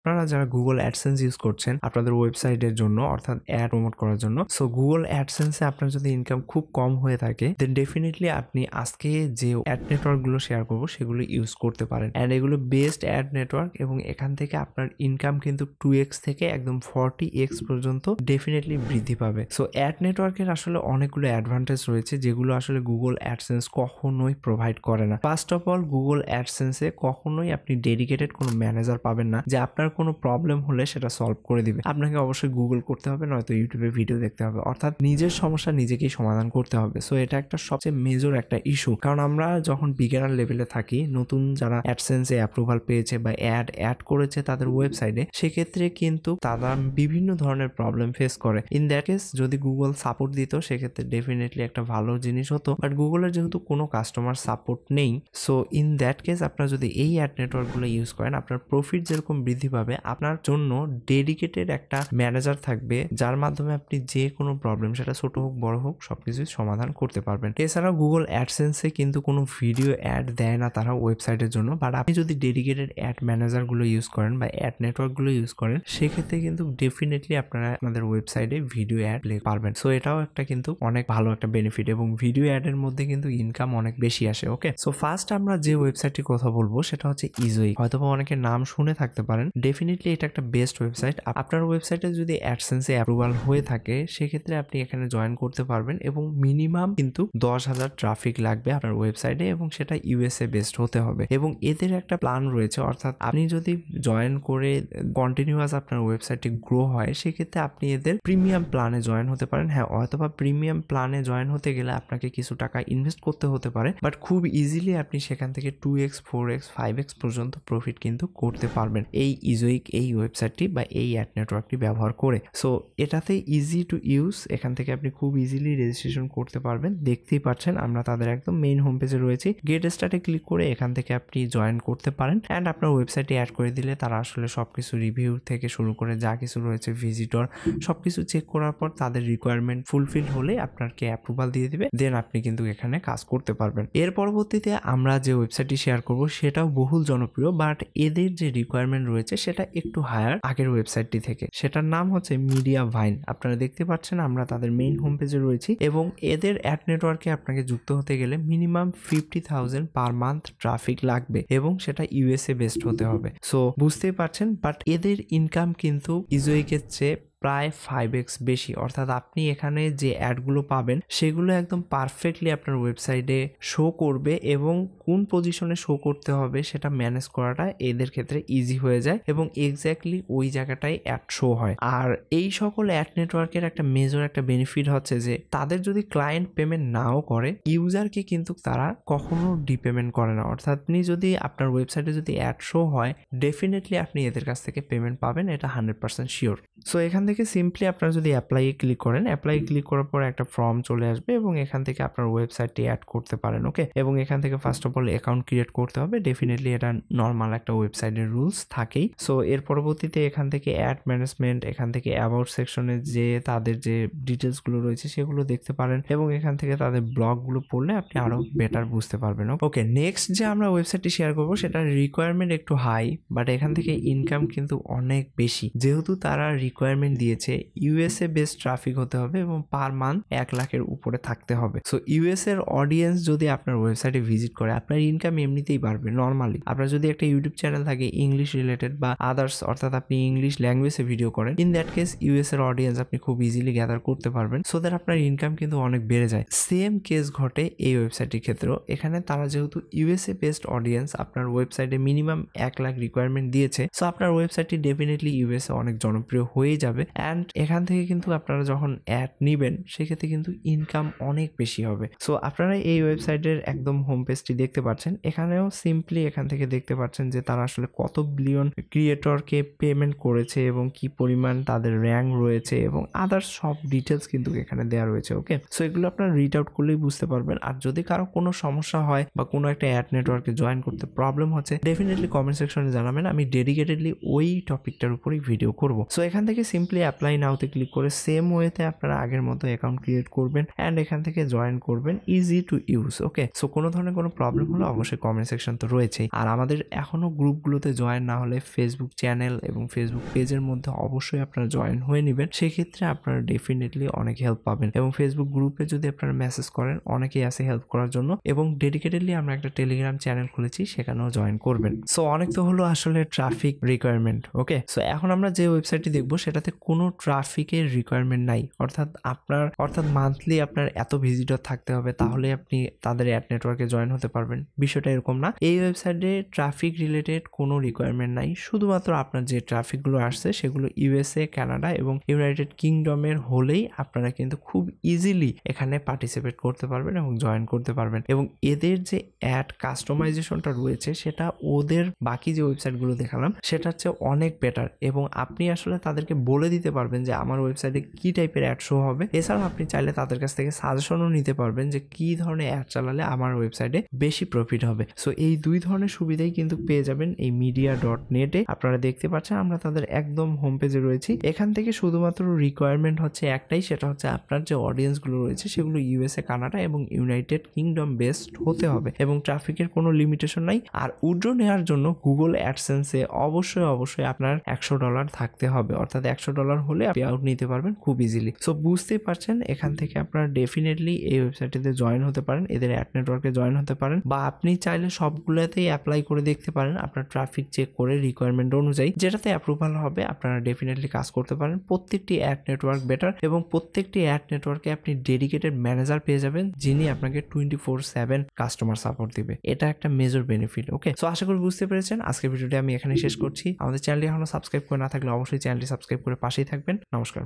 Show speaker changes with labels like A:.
A: আপনারা যারা Google AdSense use করছেন আপনাদের ওয়েবসাইটের জন্য অর্থাৎ অ্যাড প্রমোট করার জন্য, সো গুগল অ্যাডসেন্সে আপনার যদি ইনকাম খুব কম হয়ে থাকে দেন ডেফিনেটলি আপনি আজকে যে অ্যাড নেটওয়ার্কগুলো শেয়ার করবো সেগুলো ইউজ করতে পারেন। অ্যান্ড এগুলো বেস্ট অ্যাড নেটওয়ার্ক এবং এখান থেকে আপনার ইনকাম কিন্তু 2x থেকে একদম 40x পর্যন্ত ডেফিনেটলি বৃদ্ধি পাবে। সো অ্যাড নেটওয়ার্কের আসলে অনেকগুলো অ্যাডভান্টেজ রয়েছে যেগুলো আসলে গুগল অ্যাডসেন্স কখনোই প্রোভাইড করে না। ফার্স্ট অফ অল, গুগল অ্যাডসেন্সে কখনোই আপনি ডেডিকেটেড কোনো ম্যানেজার পাবেন না যে আপনার কোনো প্রবলেম হলে সেটা সলভ করে দিবে। আপনাকে অবশ্যই গুগল করতে হবে, নয়তো ইউটিউবে ভিডিও দেখতে হবে, অর্থাৎ নিজের সমস্যা নিজেকেই সমাধান করতে হবে। সো এটা একটা সবচেয়ে মেজর একটা ইস্যু, কারণ আমরা যখন বিগিনার লেভেলে থাকি, নতুন যারা অ্যাডসেন্সে অ্যাপ্রুভাল পেয়েছে বা অ্যাড করেছে তাদের ওয়েবসাইটে, সেক্ষেত্রে কিন্তু তারা বিভিন্ন ধরনের প্রবলেম ফেস করে। ইন দ্যাট কেস যদি গুগল সাপোর্ট দিত সেক্ষেত্রে ডেফিনেটলি একটা ভালো জিনিস হতো, বাট গুগলের যেহেতু কোনো কাস্টমার সাপোর্ট নেই, সো ইন দ্যাট কেস আপনারা যদি এই অ্যাড নেটওয়ার্কগুলো ইউজ করেন আপনার প্রফিট যেরকম বৃদ্ধি পাবে, আপনার জন্য ডেডিকেটেড একটা ম্যানেজার থাকবে যার মাধ্যমে আপনি যে কোনো প্রবলেম, সেটা ছোট হোক বড় হোক, সবকিছুই সমাধান করতে পারবেন। এছাড়াও গুগল অ্যাডসেন্সে কিন্তু কোনো ভিডিও অ্যাড দেয় না তারা ওয়েবসাইটের জন্য, বাট আপনি যদি ডেডিকেটেড অ্যাড ম্যানেজারগুলো ইউজ করেন বা অ্যাড নেটওয়ার্কগুলো ইউজ করেন সেক্ষেত্রে কিন্তু ডেফিনেটলি আপনারা আপনাদের ওয়েবসাইটে ভিডিও অ্যাড পারবেন। সো এটাও একটা কিন্তু অনেক ভালো একটা বেনিফিট এবং ভিডিও অ্যাডের মধ্যে কিন্তু ইনকাম অনেক বেশি আসে। ওকে, সো ফার্স্ট আমরা যে ওয়েবসাইটটির কথা বলবো সেটা হচ্ছে ইজোইক। হয়তোবা অনেকের নাম শুনে থাকতে পারেন, ডেফিনেটলি এটা একটা বেস্ট ওয়েবসাইট। আপনার ওয়েবসাইটে যদি অ্যাডসেন্সে অ্যাপ্রুভাল হয়ে থাকে সেক্ষেত্রে আপনি এখানে জয়েন করতে পারবেন এবং মিনিমাম কিন্তু 10,000 ট্রাফিক লাগবে আপনার ওয়েবসাইটে এবং সেটা ইউএসএ বেসড হতে হবে। এবং এদের একটা প্ল্যান রয়েছে, অর্থাৎ আপনি যদি জয়েন করে কন্টিনিউয়াস আপনার ওয়েবসাইটটি গ্রো হয় সেক্ষেত্রে আপনি এদের প্রিমিয়াম প্ল্যানে জয়েন হতে পারেন। হ্যাঁ, অথবা প্রিমিয়াম প্ল্যানে জয়েন হতে গেলে আপনাকে কিছু টাকা ইনভেস্ট করতে হতে পারে, বাট খুব ইজিলি আপনি সেখান থেকে 2x 4x 5x পর্যন্ত প্রফিট কিন্তু করতে পারবেন এই ইজোইক এই ওয়েবসাইটটি বা এই অ্যাড নেটওয়ার্কটি ব্যবহার করে। সো এটাতে ইজি টু ইউজ, এখান থেকে আপনি খুব ইজিলি রেজিস্ট্রেশন করতে পারবেন। দেখতেই পাচ্ছেন আমরা তাদের একদম মেইন হোম পেজে রয়েছি। গেট স্টার্টে ক্লিক করে এখান থেকে আপনি জয়েন করতে পারেন অ্যান্ড আপনার ওয়েবসাইটে অ্যাড করে দিলে তারা আসলে সবকিছু রিভিউ থেকে শুরু করে যা কিছু রয়েছে, ভিজিটর, সবকিছু চেক করার পর তাদের রিকোয়ারমেন্ট ফুলফিল হলে আপনাকে অ্যাপ্রুভাল দিয়ে দিবে, দেন আপনি কিন্তু এখানে কাজ করতে পারবেন। এর পরবর্তীতে আমরা যে ওয়েবসাইটটি শেয়ার করব সেটাও বহুল জনপ্রিয়, বাট এদের যে রিকোয়ারমেন্ট রয়েছে সেটা একটু হায়ার আগের ওয়েবসাইটটি থেকে। সেটার নাম হচ্ছে মিডিয়াভাইন। আপনারা দেখতে পাচ্ছেন আমরা তাদের মেইন হোম পেজে রয়েছি এবং এদের অ্যাড নেটওয়ার্কে আপনাকে যুক্ত হতে গেলে মিনিমাম 50,000 পার মান্থ ট্রাফিক লাগবে এবং সেটা ইউএসএ বেসড হতে হবে। সো বুঝতেই পারছেন, বাট এদের ইনকাম কিন্তু ইজোইকের চেয়ে প্রায় 5x বেশি, অর্থাৎ আপনি এখানে যে অ্যাডগুলো পাবেন সেগুলো একদম পারফেক্টলি আপনার ওয়েবসাইটে শো করবে এবং কোন পজিশনে শো করতে হবে সেটা ম্যানেজ করাটা এদের ক্ষেত্রে ইজি হয়ে যায় এবং এক্স্যাক্টলি ওই জায়গাটায় অ্যাড শো হয়। আর এই সকল অ্যাড নেটওয়ার্কের একটা মেজর একটা বেনিফিট হচ্ছে যে তাদের যদি ক্লায়েন্ট পেমেন্ট নাও করে, ইউজারকে কিন্তু তারা কখনো ডিপেমেন্ট করে না, অর্থাৎ আপনি যদি আপনার ওয়েবসাইটে যদি অ্যাড শো হয় ডেফিনেটলি আপনি এদের কাছ থেকে পেমেন্ট পাবেন, এটা 100% শিওর। সো এখান থেকে সিম্পলি আপনারা যদি অ্যাপ্লাই ক্লিক করেন, অ্যাপ্লাই ক্লিক করার পর একটা ফর্ম চলে আসবে এবং এখান থেকে আপনার ওয়েবসাইটটি অ্যাড করতে পারেন। ওকে, এবং এখান থেকে first of all account create করতে হবে, ডেফিনেটলি এটা নর্মাল একটা ওয়েবসাইটের রুলস থাকেই। সো এর পরবর্তীতে এখান থেকে অ্যাড ম্যানেজমেন্ট, এখান থেকে অ্যাবাউট সেকশনে যে তাদের যে ডিটেলসগুলো রয়েছে সেগুলো দেখতে পারেন এবং এখান থেকে তাদের ব্লগগুলো পড়লে আপনি আরো বেটার বুঝতে পারবেন। ওকে, নেক্সট যে আমরা ওয়েবসাইটটি শেয়ার করবো সেটার রিকোয়ারমেন্ট একটু হাই, বাট এখান থেকে ইনকাম কিন্তু অনেক বেশি, যেহেতু তারা রিকোয়ারমেন্ট দিয়েছে ইউএসএ বেসড ট্রাফিক হতে হবে এবং পার মান্থ 1 লাখের উপরে থাকতে হবে। সো ইউএস এর অডিয়েন্স যদি আপনার ওয়েবসাইটে ভিজিট করে আপনার ইনকাম এমনিতেই বাড়বে নর্মালি। আপনার যদি একটা ইউটিউব চ্যানেল থাকে ইংলিশ রিলেটেড বা আদার্স, অর্থাৎ আপনি ইংলিশ ল্যাঙ্গুয়েজে ভিডিও করেন, ইন দ্যাট কেস ইউএস এর অডিয়েন্স আপনি খুব ইজিলি গ্যাদার করতে পারবেন, সো দ্যাট আপনার ইনকাম কিন্তু অনেক বেড়ে যায়। সেম কেস ঘটে এই ওয়েবসাইটের ক্ষেত্রেও। এখানে তারা যেহেতু ইউএসএ বেসড অডিয়েন্স আপনার ওয়েবসাইটে মিনিমাম 1 লাখ রিকোয়ারমেন্ট দিয়েছে, সো আপনার ওয়েবসাইটটি ডেফিনেটলি ইউএসএ অনেক জনপ্রিয় হয়ে যাবে অ্যান্ড এখান থেকে কিন্তু আপনারা যখন অ্যাড নিবেন সেক্ষেত্রে কিন্তু ইনকাম অনেক বেশি হবে। সো আপনারা এই ওয়েবসাইটের একদম হোম পেজটি দেখতে পাচ্ছেন, এখানেও সিম্পলি এখান থেকে দেখতে পাচ্ছেন যে তারা আসলে কত বিলিয়ন ক্রিয়েটরকে পেমেন্ট করেছে এবং কি পরিমাণ তাদের র্যাঙ্ক রয়েছে এবং আদার্স সব ডিটেলস কিন্তু এখানে দেওয়া রয়েছে। ওকে, সো এগুলো আপনারা রিড আউট করলেই বুঝতে পারবেন। আর যদি কারো কোনো সমস্যা হয় বা কোনো একটা অ্যাড নেটওয়ার্কে জয়েন করতে প্রবলেম হচ্ছে ডেফিনেটলি কমেন্ট সেকশনে জানাবেন, আমি ডেডিকেটেডলি ওই টপিকটার উপরেই ভিডিও করব। সো এখান থেকে সিম্পলি সিম্পলি অ্যাপ্লাই নাওতে ক্লিক করে সেম ওয়েতে আপনারা আগের মতো অ্যাকাউন্ট ক্রিয়েট করবেন অ্যান্ড এখান থেকে জয়েন করবেন, easy to use. Okay, so কোনো ধরনের কোনো প্রবলেম হলে অবশ্যই কমেন্ট সেকশন তো রয়েছেই। আর আমাদের এখনো গ্রুপগুলোতে জয়েন না হলে ফেসবুক চ্যানেল এবং ফেসবুক পেজের মধ্যে অবশ্যই আপনারা জয়েন হয়ে নেবেন, সেক্ষেত্রে আপনারা ডেফিনেটলি অনেক হেল্প পাবেন। এবং ফেসবুক গ্রুপে যদি আপনারা মেসেজ করেন, অনেকেই আছে হেল্প করার জন্য, এবং ডেডিকেটেডলি আমরা একটা টেলিগ্রাম চ্যানেল খুলেছি, সেখানেও জয়েন করবেন। সো অনেক তো হলো আসলে ট্রাফিক রিকোয়ারমেন্ট। ওকে, সো এখন আমরা যে ওয়েবসাইটটি দেখবো সেটাতে কোনো ট্রাফিকের রিকোয়ারমেন্ট নাই, অর্থাৎ মান্থলি আপনার এত ভিজিটর থাকতে হবে তাহলে আপনি তাদের অ্যাড নেটওয়ার্কে জয়েন হতে পারবেন, বিষয়টা এরকম না। এই ওয়েবসাইটে ট্রাফিক রিলেটেড কোনো রিকোয়ারমেন্ট নাই, শুধুমাত্র আপনার যে ট্রাফিকগুলো আসছে সেগুলো ইউএসএ, কানাডা এবং ইউনাইটেড কিংডমের হলেই আপনারা কিন্তু খুব ইজিলি এখানে পার্টিসিপেট করতে পারবেন এবং জয়েন করতে পারবেন। এবং এদের যে অ্যাড কাস্টমাইজেশনটা রয়েছে সেটা ওদের বাকি যে ওয়েবসাইটগুলো দেখালাম সেটার চেয়ে অনেক বেটার, এবং আপনি আসলে তাদেরকে বলে দিতে পারবেন যে আমার ওয়েবসাইটে কি টাইপের অ্যাড শো হবে। এছাড়াও আপনি চাইলে তাদের কাছ থেকে সাজেশনও নিতে পারবেন যে কি ধরনের অ্যাড চালালে আমার ওয়েবসাইটে বেশি প্রফিট হবে। সো এই দুই ধরনের সুবিধাই কিন্তু পেয়ে যাবেন এই media.net-এ। আপনারা দেখতে পাচ্ছেন আমরা তাদের একদম হোম পেজে রয়েছি। এখান থেকে শুধুমাত্র রিকোয়ারমেন্ট হচ্ছে একটাই, সেটা হচ্ছে আপনার যে অডিয়েন্সগুলো রয়েছে সেগুলো ইউএসএ, কানাডা এবং ইউনাইটেড কিংডম বেসড হতে হবে, এবং ট্রাফিকের কোনো লিমিটেশন নাই। আর উইথড্র নেওয়ার জন্য গুগল অ্যাডসেন্সে অবশ্যই আপনার $100 থাকতে হবে, অর্থাৎ $100 হলে আপনি আউট নিতে পারবেন খুব ইজিলি। সো বুঝতেই পারছেন, এখান থেকে আপনারা ডেফিনেটলি এই ওয়েবসাইটটিতে জয়েন হতে পারেন, এদের অ্যাড নেটওয়ার্কে জয়েন হতে পারেন, বা আপনি চাইলে সবগুলোতেই অ্যাপ্লাই করে দেখতে পারেন আপনার ট্রাফিক চেক করে রিকোয়ারমেন্ট অনুযায়ী যেটাতে অ্যাপ্রুভাল হবে আপনারা ডেফিনেটলি কাজ করতে পারেন। প্রত্যেকটি অ্যাড নেটওয়ার্ক বেটার, এবং প্রত্যেকটি অ্যাড নেটওয়ার্কে আপনি ডেডিকেটেড ম্যানেজার পেয়ে যাবেন যিনি আপনাকে 24/7 কাস্টমার সাপোর্ট দিবে। এটা একটা মেজর বেনিফিট। ওকে, সো আশা করি বুঝতে পেরেছেন। আজকের ভিডিওটি আমি এখানে শেষ করছি। আমাদের চ্যানেলটি এখনো সাবস্ক্রাইব করে না থাকলে অবশ্যই চ্যানেলটি সাবস্ক্রাইব করে পাশেই থাকবেন। নমস্কার।